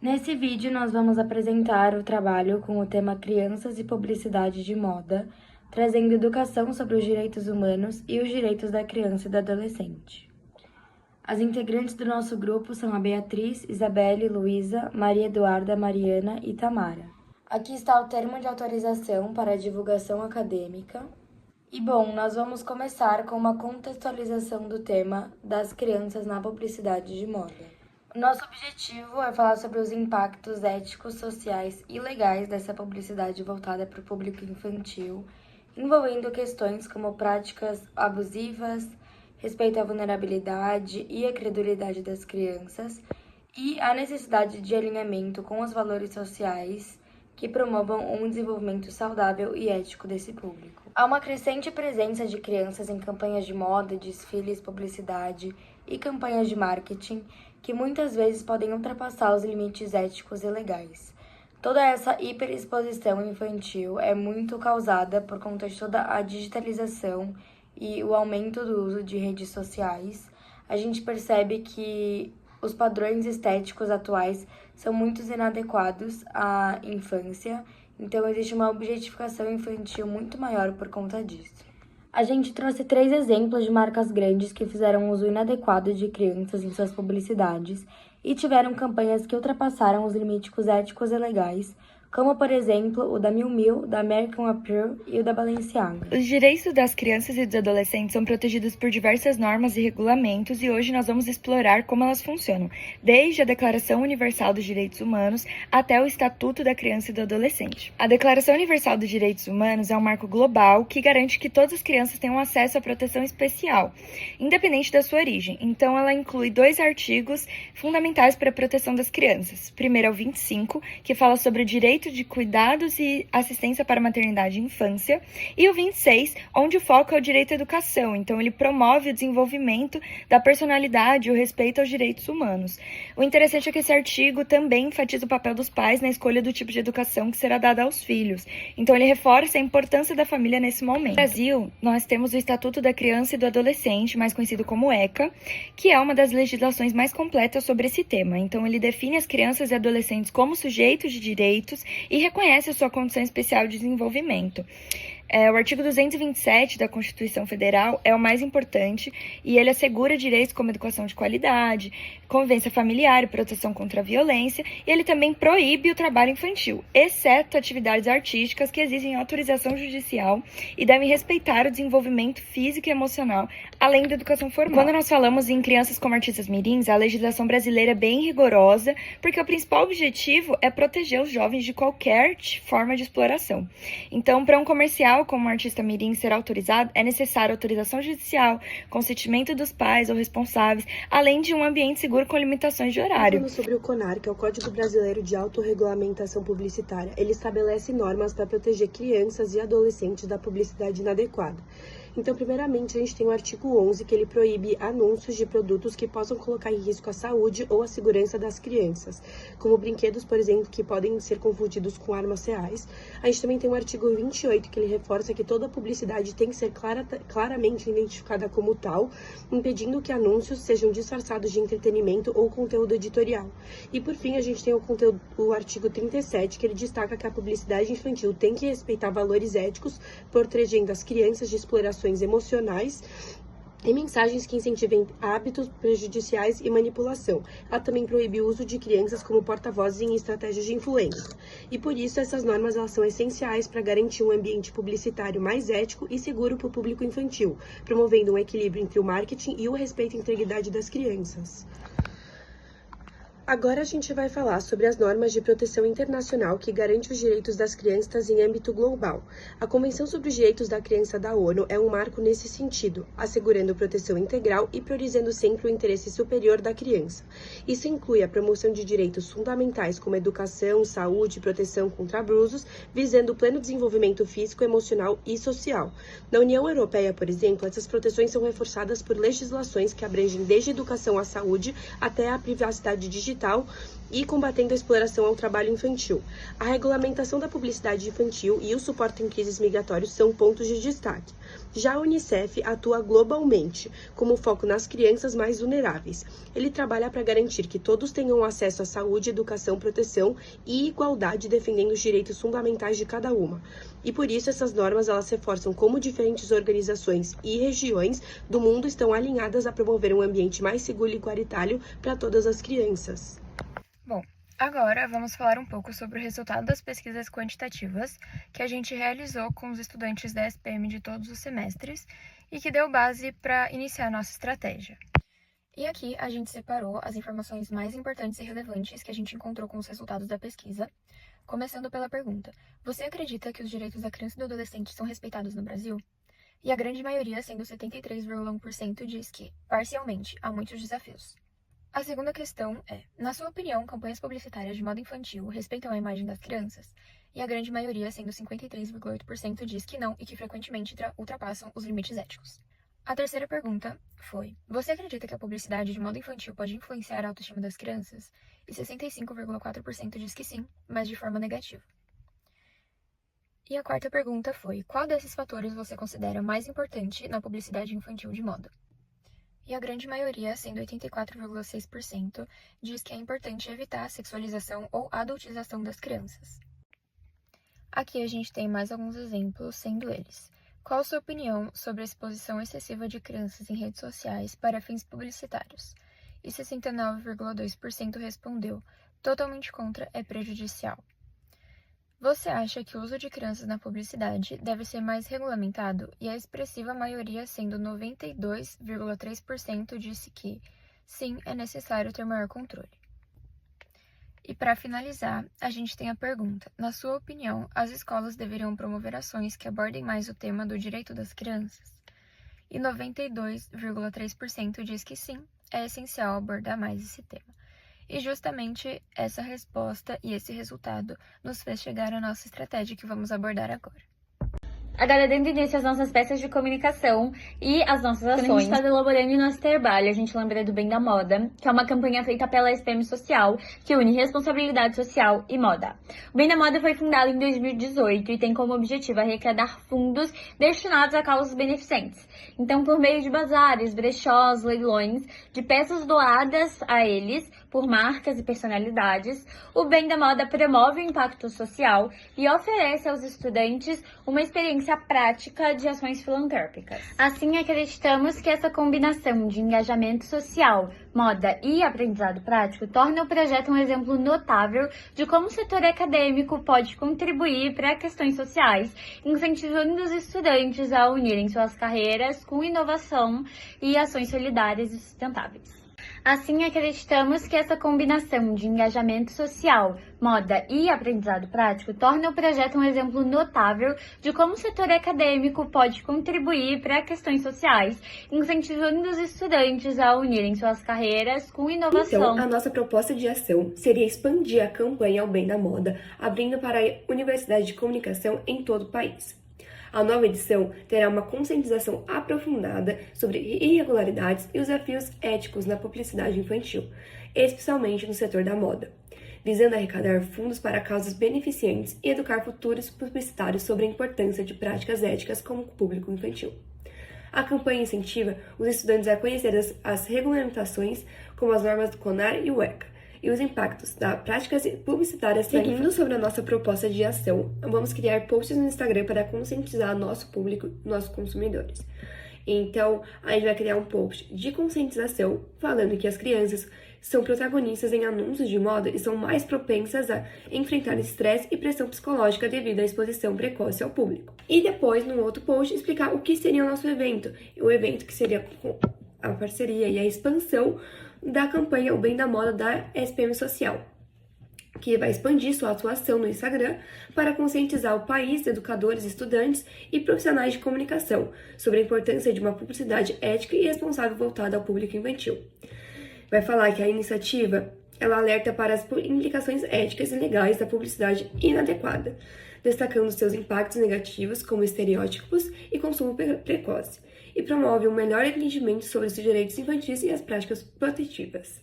Nesse vídeo, nós vamos apresentar o trabalho com o tema Crianças e Publicidade de Moda, trazendo educação sobre os direitos humanos e os direitos da criança e do adolescente. As integrantes do nosso grupo são a Beatriz, Isabelle, Luísa, Maria Eduarda, Mariana e Tamara. Aqui está o termo de autorização para a divulgação acadêmica. E bom, nós vamos começar com uma contextualização do tema das crianças na publicidade de moda. O nosso objetivo é falar sobre os impactos éticos, sociais e legais dessa publicidade voltada para o público infantil, envolvendo questões como práticas abusivas, respeito à vulnerabilidade e à credulidade das crianças, e a necessidade de alinhamento com os valores sociais que promovam um desenvolvimento saudável e ético desse público. Há uma crescente presença de crianças em campanhas de moda, desfiles, publicidade e campanhas de marketing que muitas vezes podem ultrapassar os limites éticos e legais. Toda essa hiperexposição infantil é muito causada por conta de toda a digitalização e o aumento do uso de redes sociais. A gente percebe que os padrões estéticos atuais são muito inadequados à infância, então existe uma objetificação infantil muito maior por conta disso. A gente trouxe 3 exemplos de marcas grandes que fizeram uso inadequado de crianças em suas publicidades e tiveram campanhas que ultrapassaram os limites éticos e legais, como, por exemplo, o da Miu Miu, da American Apparel e o da Balenciaga. Os direitos das crianças e dos adolescentes são protegidos por diversas normas e regulamentos e hoje nós vamos explorar como elas funcionam, desde a Declaração Universal dos Direitos Humanos até o Estatuto da Criança e do Adolescente. A Declaração Universal dos Direitos Humanos é um marco global que garante que todas as crianças tenham acesso à proteção especial, independente da sua origem. Então, ela inclui 2 artigos fundamentais para a proteção das crianças. Primeiro é o 25, que fala sobre o direito de cuidados e assistência para maternidade e infância, e o 26, onde o foco é o direito à educação, então ele promove o desenvolvimento da personalidade e o respeito aos direitos humanos. O interessante é que esse artigo também enfatiza o papel dos pais na escolha do tipo de educação que será dada aos filhos, então ele reforça a importância da família nesse momento. No Brasil, nós temos o Estatuto da Criança e do Adolescente, mais conhecido como ECA, que é uma das legislações mais completas sobre esse tema, então ele define as crianças e adolescentes como sujeitos de direitos e reconhece a sua condição especial de desenvolvimento. O artigo 227 da Constituição Federal é o mais importante e ele assegura direitos como educação de qualidade, convivência familiar e proteção contra a violência, e ele também proíbe o trabalho infantil, exceto atividades artísticas que exigem autorização judicial e devem respeitar o desenvolvimento físico e emocional, além da educação formal. Quando nós falamos em crianças como artistas mirins, a legislação brasileira é bem rigorosa, porque o principal objetivo é proteger os jovens de qualquer forma de exploração. Então, para um comercial como um artista mirim ser autorizado, é necessário autorização judicial, consentimento dos pais ou responsáveis, além de um ambiente seguro com limitações de horário. Falando sobre o CONAR, que é o Código Brasileiro de Autorregulamentação Publicitária, ele estabelece normas para proteger crianças e adolescentes da publicidade inadequada. Então, primeiramente, a gente tem o artigo 11, que ele proíbe anúncios de produtos que possam colocar em risco a saúde ou a segurança das crianças, como brinquedos, por exemplo, que podem ser confundidos com armas reais. A gente também tem o artigo 28, que ele reforça que toda publicidade tem que ser claramente identificada como tal, impedindo que anúncios sejam disfarçados de entretenimento ou conteúdo editorial. E, por fim, a gente tem o artigo 37, que ele destaca que a publicidade infantil tem que respeitar valores éticos, protegendo as crianças de exploração emocionais e mensagens que incentivem hábitos prejudiciais e manipulação. Ela também proíbe o uso de crianças como porta-vozes em estratégias de influência. E por isso essas normas elas são essenciais para garantir um ambiente publicitário mais ético e seguro para o público infantil, promovendo um equilíbrio entre o marketing e o respeito à integridade das crianças. Agora a gente vai falar sobre as normas de proteção internacional que garante os direitos das crianças em âmbito global. A Convenção sobre os Direitos da Criança da ONU é um marco nesse sentido, assegurando proteção integral e priorizando sempre o interesse superior da criança. Isso inclui a promoção de direitos fundamentais como educação, saúde e proteção contra abusos, visando o pleno desenvolvimento físico, emocional e social. Na União Europeia, por exemplo, essas proteções são reforçadas por legislações que abrangem desde a educação à saúde até a privacidade digital e combatendo a exploração ao trabalho infantil. A regulamentação da publicidade infantil e o suporte em crises migratórias são pontos de destaque. Já a Unicef atua globalmente, como foco nas crianças mais vulneráveis. Ele trabalha para garantir que todos tenham acesso à saúde, educação, proteção e igualdade, defendendo os direitos fundamentais de cada uma. E por isso essas normas elas reforçam como diferentes organizações e regiões do mundo estão alinhadas a promover um ambiente mais seguro e igualitário para todas as crianças. Bom, agora vamos falar um pouco sobre o resultado das pesquisas quantitativas que a gente realizou com os estudantes da SPM de todos os semestres e que deu base para iniciar a nossa estratégia. E aqui a gente separou as informações mais importantes e relevantes que a gente encontrou com os resultados da pesquisa, começando pela pergunta: você acredita que os direitos da criança e do adolescente são respeitados no Brasil? E a grande maioria, sendo 73,1%, diz que, parcialmente, há muitos desafios. A segunda questão é: na sua opinião, campanhas publicitárias de moda infantil respeitam a imagem das crianças? E a grande maioria, sendo 53,8%, diz que não e que frequentemente ultrapassam os limites éticos. A terceira pergunta foi: você acredita que a publicidade de moda infantil pode influenciar a autoestima das crianças? E 65,4% diz que sim, mas de forma negativa. E a quarta pergunta foi: qual desses fatores você considera mais importante na publicidade infantil de moda? E a grande maioria, sendo 84,6%, diz que é importante evitar a sexualização ou adultização das crianças. Aqui a gente tem mais alguns exemplos, sendo eles: qual a sua opinião sobre a exposição excessiva de crianças em redes sociais para fins publicitários? E 69,2% respondeu: totalmente contra, é prejudicial. Você acha que o uso de crianças na publicidade deve ser mais regulamentado? E a expressiva maioria, sendo 92,3%, disse que sim, é necessário ter maior controle. E para finalizar, a gente tem a pergunta: na sua opinião, as escolas deveriam promover ações que abordem mais o tema do direito das crianças? E 92,3% diz que sim, é essencial abordar mais esse tema. E justamente essa resposta e esse resultado nos fez chegar à nossa estratégia que vamos abordar agora. Agora, dando início às nossas peças de comunicação e às nossas ações, quando a gente está elaborando nosso trabalho, a gente lembra do Bem da Moda, que é uma campanha feita pela SPM Social, que une responsabilidade social e moda. O Bem da Moda foi fundado em 2018 e tem como objetivo arrecadar fundos destinados a causas beneficentes. Então, por meio de bazares, brechós, leilões, de peças doadas a eles por marcas e personalidades, o Bem da Moda promove o impacto social e oferece aos estudantes uma experiência prática de ações filantrópicas. Assim, acreditamos que essa combinação de engajamento social, moda e aprendizado prático torna o projeto um exemplo notável de como o setor acadêmico pode contribuir para questões sociais, incentivando os estudantes a unirem suas carreiras com inovação e ações solidárias e sustentáveis. Assim, acreditamos que essa combinação de engajamento social, moda e aprendizado prático torna o projeto um exemplo notável de como o setor acadêmico pode contribuir para questões sociais, incentivando os estudantes a unirem suas carreiras com inovação. Então, a nossa proposta de ação seria expandir a campanha ao Bem da Moda, abrindo para a Universidade de Comunicação em todo o país. A nova edição terá uma conscientização aprofundada sobre irregularidades e os desafios éticos na publicidade infantil, especialmente no setor da moda, visando arrecadar fundos para causas beneficentes e educar futuros publicitários sobre a importância de práticas éticas com o público infantil. A campanha incentiva os estudantes a conhecer as regulamentações, como as normas do CONAR e o ECA, e os impactos das práticas publicitárias. Seguindo sobre a nossa proposta de ação, vamos criar posts no Instagram para conscientizar nosso público, nossos consumidores. Então, a gente vai criar um post de conscientização falando que as crianças são protagonistas em anúncios de moda e são mais propensas a enfrentar estresse e pressão psicológica devido à exposição precoce ao público. E depois, num outro post, explicar o que seria o nosso evento. O evento que seria a parceria e a expansão da campanha O Bem da Moda da SPM Social, que vai expandir sua atuação no Instagram para conscientizar o país, educadores, estudantes e profissionais de comunicação sobre a importância de uma publicidade ética e responsável voltada ao público infantil. Vai falar que a iniciativa ela alerta para as implicações éticas e legais da publicidade inadequada, destacando seus impactos negativos como estereótipos e consumo precoce, e promove um melhor entendimento sobre os direitos infantis e as práticas protetivas.